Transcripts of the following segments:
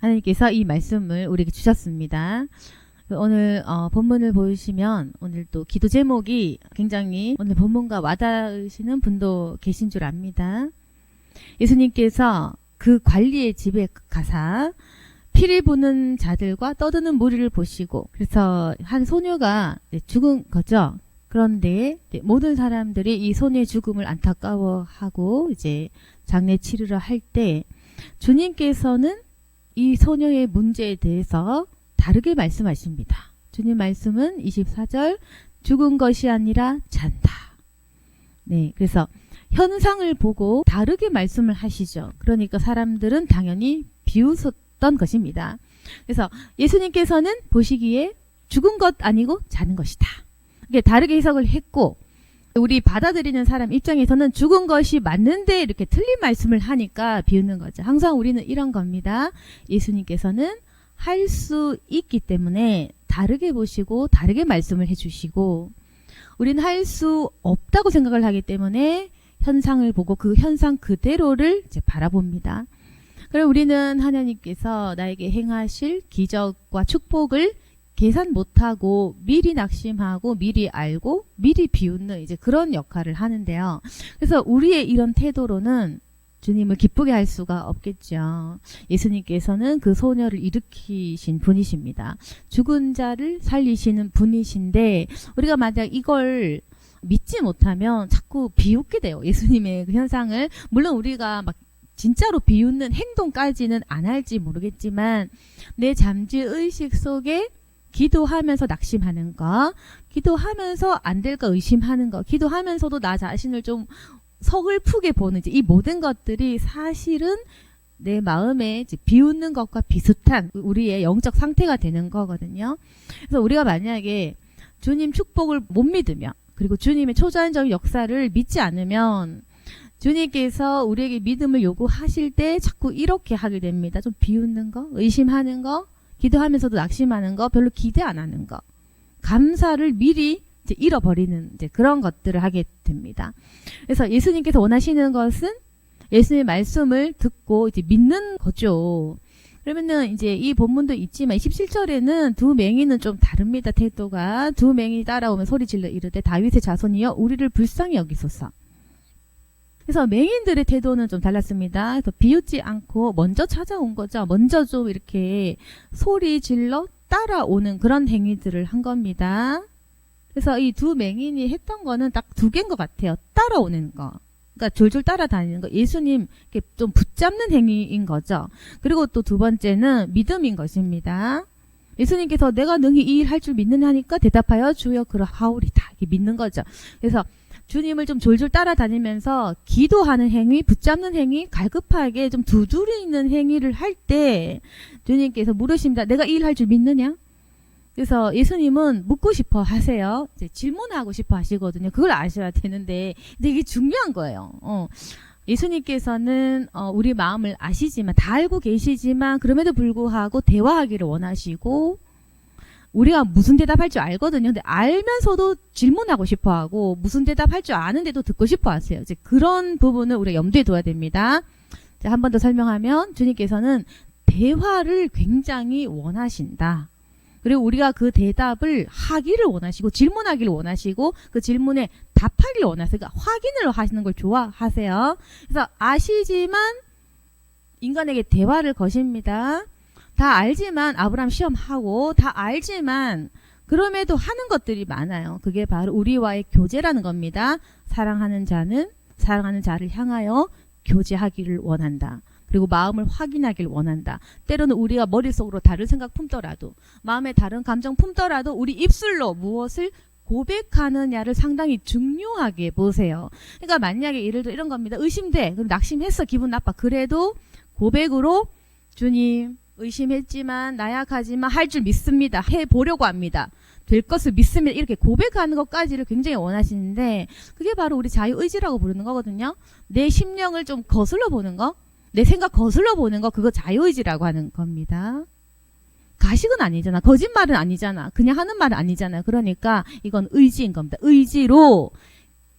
하나님께서 이 말씀을 우리에게 주셨습니다. 오늘 본문을 보시면 오늘 또 기도 제목이 굉장히 오늘 본문과 와닿으시는 분도 계신 줄 압니다. 예수님께서 그 관리의 집에 가사 피를 부는 자들과 떠드는 무리를 보시고, 그래서 한 소녀가 죽은 거죠. 그런데 모든 사람들이 이 소녀의 죽음을 안타까워하고 이제 장례 치르러 할 때 주님께서는 이 소녀의 문제에 대해서 다르게 말씀하십니다. 주님 말씀은 24절 죽은 것이 아니라 잔다. 네, 그래서 현상을 보고 다르게 말씀을 하시죠. 그러니까 사람들은 당연히 비웃었던 것입니다. 그래서 예수님께서는 보시기에 죽은 것 아니고 자는 것이다. 이게 다르게 해석을 했고, 우리 받아들이는 사람 입장에서는 죽은 것이 맞는데 이렇게 틀린 말씀을 하니까 비웃는 거죠. 항상 우리는 이런 겁니다. 예수님께서는 할 수 있기 때문에 다르게 보시고 다르게 말씀을 해주시고, 우리는 할 수 없다고 생각을 하기 때문에 현상을 보고 그 현상 그대로를 이제 바라봅니다. 그럼 우리는 하나님께서 나에게 행하실 기적과 축복을 계산 못하고 미리 낙심하고 미리 알고 미리 비웃는 이제 그런 역할을 하는데요. 그래서 우리의 이런 태도로는 주님을 기쁘게 할 수가 없겠죠. 예수님께서는 그 소녀를 일으키신 분이십니다. 죽은 자를 살리시는 분이신데 우리가 만약 이걸 믿지 못하면 자꾸 비웃게 돼요. 예수님의 그 현상을. 물론 우리가 막 진짜로 비웃는 행동까지는 안 할지 모르겠지만 내 잠재의식 속에 기도하면서 낙심하는 거, 기도하면서 안 될까 의심하는 거, 기도하면서도 나 자신을 좀 서글프게 보는 이 모든 것들이 사실은 내 마음에 비웃는 것과 비슷한 우리의 영적 상태가 되는 거거든요. 그래서 우리가 만약에 주님 축복을 못 믿으면, 그리고 주님의 초자연적 역사를 믿지 않으면 주님께서 우리에게 믿음을 요구하실 때 자꾸 이렇게 하게 됩니다. 좀 비웃는 거, 의심하는 거, 기도하면서도 낙심하는 거, 별로 기대 안 하는 거, 감사를 미리 이제 잃어버리는 이제 그런 것들을 하게 됩니다. 그래서 예수님께서 원하시는 것은 예수님의 말씀을 듣고 이제 믿는 거죠. 그러면은 이제 이 본문도 있지만 17절에는 두 맹인은 좀 다릅니다. 태도가. 두 맹인이 따라오면 소리 질러 이르되 다윗의 자손이여 우리를 불쌍히 여기소서. 그래서 맹인들의 태도는 좀 달랐습니다. 그래서 비웃지 않고 먼저 찾아온 거죠. 먼저 좀 이렇게 소리 질러 따라오는 그런 행위들을 한 겁니다. 그래서 이 두 맹인이 했던 거는 딱 두 개인 것 같아요. 따라오는 거. 그러니까 졸졸 따라다니는 거. 예수님 이렇게 좀 붙잡는 행위인 거죠. 그리고 또 두 번째는 믿음인 것입니다. 예수님께서 내가 능히 이 일 할 줄 믿느냐 하니까 대답하여 주여 그러하오리다. 이렇게 믿는 거죠. 그래서 주님을 좀 졸졸 따라다니면서 기도하는 행위, 붙잡는 행위, 갈급하게 좀 두드리는 행위를 할 때 주님께서 물으십니다. 내가 이 일 할 줄 믿느냐? 그래서 예수님은 묻고 싶어 하세요. 이제 질문하고 싶어 하시거든요. 그걸 아셔야 되는데, 근데 이게 중요한 거예요. 예수님께서는 우리 마음을 아시지만, 다 알고 계시지만 그럼에도 불구하고 대화하기를 원하시고, 우리가 무슨 대답할 줄 알거든요. 근데 알면서도 질문하고 싶어 하고, 무슨 대답할 줄 아는데도 듣고 싶어 하세요. 이제 그런 부분을 우리가 염두에 둬야 됩니다. 한 번 더 설명하면 주님께서는 대화를 굉장히 원하신다. 그리고 우리가 그 대답을 하기를 원하시고, 질문하기를 원하시고, 그 질문에 답하기를 원하세요. 그러니까 확인을 하시는 걸 좋아하세요. 그래서 아시지만 인간에게 대화를 거십니다. 다 알지만 아브라함 시험하고, 다 알지만 그럼에도 하는 것들이 많아요. 그게 바로 우리와의 교제라는 겁니다. 사랑하는 자는 사랑하는 자를 향하여 교제하기를 원한다. 그리고 마음을 확인하기를 원한다. 때로는 우리가 머릿속으로 다른 생각 품더라도, 마음에 다른 감정 품더라도 우리 입술로 무엇을 고백하느냐를 상당히 중요하게 보세요. 그러니까 만약에 예를 들어 이런 겁니다. 의심돼. 그럼 낙심했어. 기분 나빠. 그래도 고백으로 주님 의심했지만 나약하지만 할 줄 믿습니다. 해보려고 합니다. 될 것을 믿습니다. 이렇게 고백하는 것까지를 굉장히 원하시는데, 그게 바로 우리 자유의지라고 부르는 거거든요. 내 심령을 좀 거슬러 보는 거, 내 생각 거슬러 보는 거, 그거 자유의지라고 하는 겁니다. 가식은 아니잖아. 거짓말은 아니잖아. 그냥 하는 말은 아니잖아. 그러니까 이건 의지인 겁니다. 의지로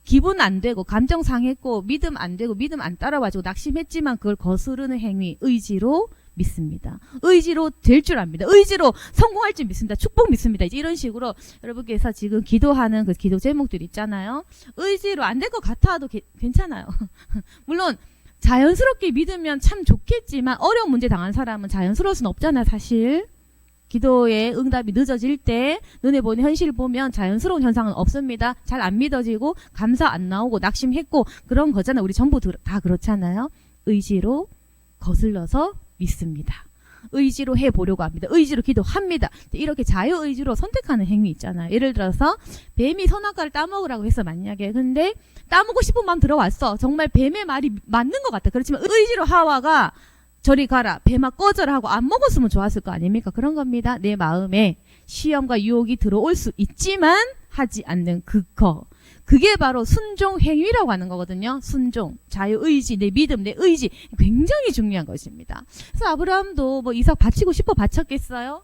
기분 안 되고 감정 상했고 믿음 안 되고 믿음 안 따라와지고 낙심했지만 그걸 거스르는 행위, 의지로 믿습니다. 의지로 될 줄 압니다. 의지로 성공할 줄 믿습니다. 축복 믿습니다. 이제 이런 식으로 여러분께서 지금 기도하는 그 기도 제목들 있잖아요. 의지로 안 될 것 같아도 괜찮아요. 물론 자연스럽게 믿으면 참 좋겠지만 어려운 문제 당한 사람은 자연스러울 수는 없잖아요. 사실 기도의 응답이 늦어질 때 눈에 보이는 현실을 보면 자연스러운 현상은 없습니다. 잘 안 믿어지고 감사 안 나오고 낙심했고 그런 거잖아요. 우리 전부 다 그렇잖아요. 의지로 거슬러서 믿습니다. 의지로 해보려고 합니다. 의지로 기도합니다. 이렇게 자유의지로 선택하는 행위 있잖아요. 예를 들어서 뱀이 선악과를 따먹으라고 해서 만약에 근데 따먹고 싶은 마음 들어왔어. 정말 뱀의 말이 맞는 것 같아. 그렇지만 의지로 하와가 저리 가라 뱀아 꺼져라 하고 안 먹었으면 좋았을 거 아닙니까? 그런 겁니다. 내 마음에 시험과 유혹이 들어올 수 있지만 하지 않는 그게 바로 순종 행위라고 하는 거거든요. 순종, 자유의지, 내 믿음, 내 의지 굉장히 중요한 것입니다. 그래서 아브라함도 뭐 이삭 바치고 싶어 바쳤겠어요?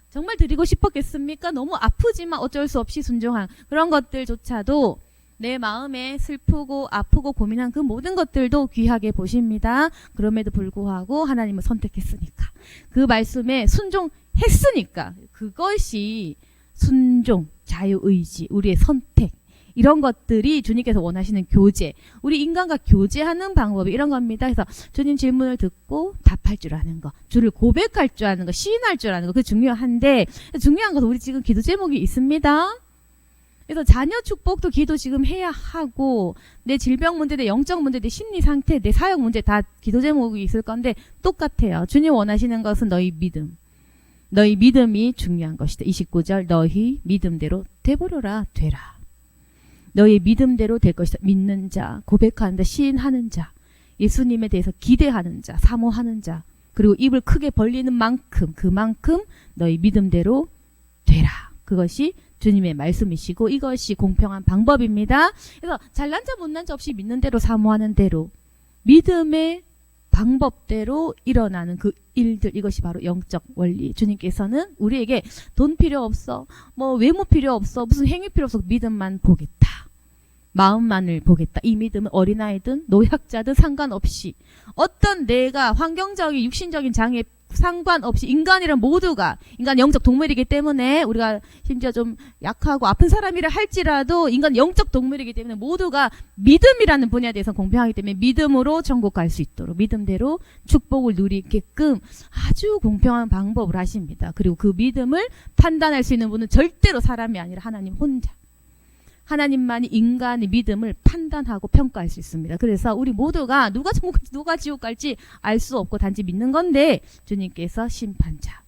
정말 드리고 싶었겠습니까? 너무 아프지만 어쩔 수 없이 순종한 그런 것들조차도 내 마음에 슬프고 아프고 고민한 그 모든 것들도 귀하게 보십니다. 그럼에도 불구하고 하나님을 선택했으니까 그 말씀에 순종했으니까 그것이 순종, 자유의지, 우리의 선택 이런 것들이 주님께서 원하시는 교제, 우리 인간과 교제하는 방법이 이런 겁니다. 그래서 주님 질문을 듣고 답할 줄 아는 거, 주를 고백할 줄 아는 거, 시인할 줄 아는 거, 그게 중요한데 중요한 것은 우리 지금 기도 제목이 있습니다. 그래서 자녀 축복도 기도 지금 해야 하고 내 질병 문제, 내 영적 문제, 내 심리 상태, 내 사역 문제 다 기도 제목이 있을 건데 똑같아요. 주님 원하시는 것은 너희 믿음. 너희 믿음이 중요한 것이다. 29절 너희 믿음대로 되보려라 되라. 너희 믿음대로 될 것이다. 믿는 자, 고백하는 자, 시인하는 자, 예수님에 대해서 기대하는 자, 사모하는 자, 그리고 입을 크게 벌리는 만큼 그만큼 너희 믿음대로 되라. 그것이 주님의 말씀이시고 이것이 공평한 방법입니다. 그래서 잘난 자 못난 자 없이 믿는 대로 사모하는 대로 믿음의 방법대로 일어나는 그 일들 이것이 바로 영적 원리. 주님께서는 우리에게 돈 필요 없어, 뭐 외모 필요 없어, 무슨 행위 필요 없어 믿음만 보겠다. 마음만을 보겠다. 이 믿음은 어린아이든 노약자든 상관없이 어떤 내가 환경적인 육신적인 장애 상관없이 인간이란 모두가 인간 영적 동물이기 때문에 우리가 심지어 좀 약하고 아픈 사람이라 할지라도 인간 영적 동물이기 때문에 모두가 믿음이라는 분야에 대해서 공평하기 때문에 믿음으로 천국 갈 수 있도록 믿음대로 축복을 누리게끔 아주 공평한 방법을 하십니다. 그리고 그 믿음을 판단할 수 있는 분은 절대로 사람이 아니라 하나님 혼자. 하나님만이 인간의 믿음을 판단하고 평가할 수 있습니다. 그래서 우리 모두가 누가 천국 갈지 누가 지옥 갈지 알 수 없고 단지 믿는 건데 주님께서 심판자.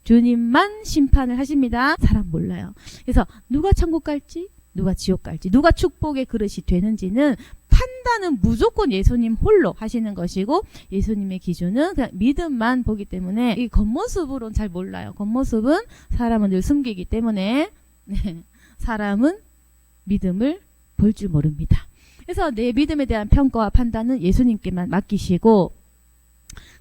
주님만 심판을 하십니다. 사람 몰라요. 그래서 누가 천국 갈지 누가 지옥 갈지 누가 축복의 그릇이 되는지는 판단은 무조건 예수님 홀로 하시는 것이고 예수님의 기준은 그냥 믿음만 보기 때문에 이 겉모습으로는 잘 몰라요. 겉모습은 사람은 늘 숨기기 때문에 사람은 믿음을 볼 줄 모릅니다. 그래서 내 믿음에 대한 평가와 판단은 예수님께만 맡기시고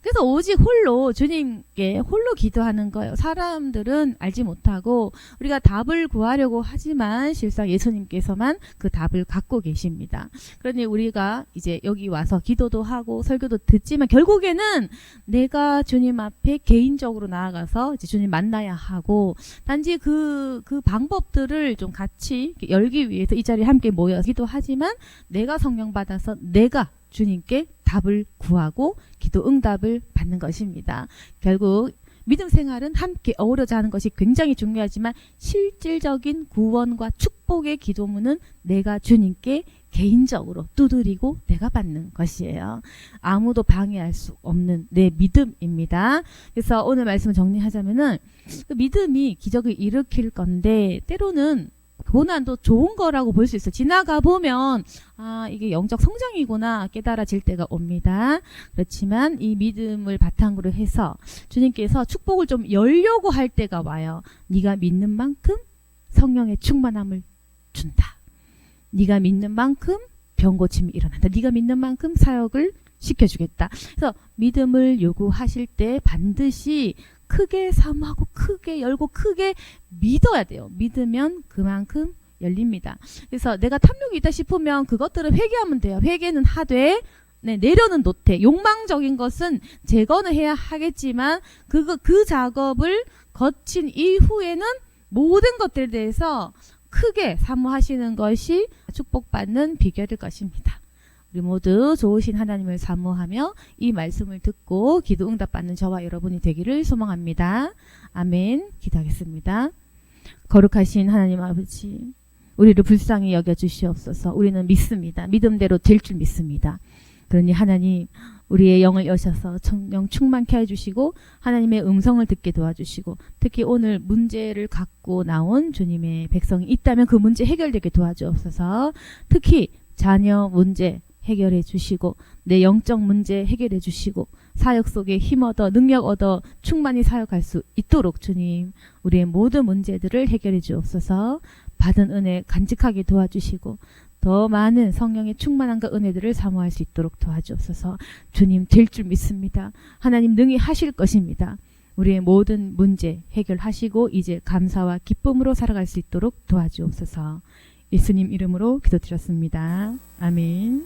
그래서 오직 홀로 주님께 홀로 기도하는 거예요. 사람들은 알지 못하고 우리가 답을 구하려고 하지만 실상 예수님께서만 그 답을 갖고 계십니다. 그러니 우리가 이제 여기 와서 기도도 하고 설교도 듣지만 결국에는 내가 주님 앞에 개인적으로 나아가서 이제 주님 만나야 하고 단지 그 방법들을 좀 같이 열기 위해서 이 자리에 함께 모여 기도하지만 내가 성령 받아서 내가 주님께 답을 구하고 기도 응답을 받는 것입니다. 결국 믿음 생활은 함께 어우러져 하는 것이 굉장히 중요하지만 실질적인 구원과 축복의 기도문은 내가 주님께 개인적으로 두드리고 내가 받는 것이에요. 아무도 방해할 수 없는 내 믿음입니다. 그래서 오늘 말씀을 정리하자면은 그 믿음이 기적을 일으킬 건데 때로는 고난도 좋은 거라고 볼 수 있어요. 지나가 보면 이게 영적 성장이구나 깨달아질 때가 옵니다. 그렇지만 이 믿음을 바탕으로 해서 주님께서 축복을 좀 열려고 할 때가 와요. 네가 믿는 만큼 성령의 충만함을 준다. 네가 믿는 만큼 병고침이 일어난다. 네가 믿는 만큼 사역을 시켜주겠다. 그래서 믿음을 요구하실 때 반드시 크게 사모하고 크게 열고 크게 믿어야 돼요. 믿으면 그만큼 열립니다. 그래서 내가 탐욕이 있다 싶으면 그것들은 회개하면 돼요. 회개는 하되 내려는 놓되 욕망적인 것은 제거는 해야 하겠지만 그 작업을 거친 이후에는 모든 것들에 대해서 크게 사모하시는 것이 축복받는 비결일 것입니다. 우리 모두 좋으신 하나님을 사모하며 이 말씀을 듣고 기도 응답받는 저와 여러분이 되기를 소망합니다. 아멘. 기도하겠습니다. 거룩하신 하나님 아버지, 우리를 불쌍히 여겨주시옵소서. 우리는 믿습니다. 믿음대로 될 줄 믿습니다. 그러니 하나님, 우리의 영을 여셔서 영 충만케 해주시고 하나님의 음성을 듣게 도와주시고, 특히 오늘 문제를 갖고 나온 주님의 백성이 있다면 그 문제 해결되게 도와주옵소서. 특히 자녀 문제 해결해 주시고 내 영적 문제 해결해 주시고 사역 속에 힘 얻어 능력 얻어 충만히 사역할 수 있도록 주님, 우리의 모든 문제들을 해결해 주옵소서. 받은 은혜 간직하게 도와주시고 더 많은 성령의 충만함과 은혜들을 사모할 수 있도록 도와주옵소서. 주님, 될 줄 믿습니다. 하나님 능히 하실 것입니다. 우리의 모든 문제 해결하시고 이제 감사와 기쁨으로 살아갈 수 있도록 도와주옵소서. 예수님 이름으로 기도드렸습니다. 아멘.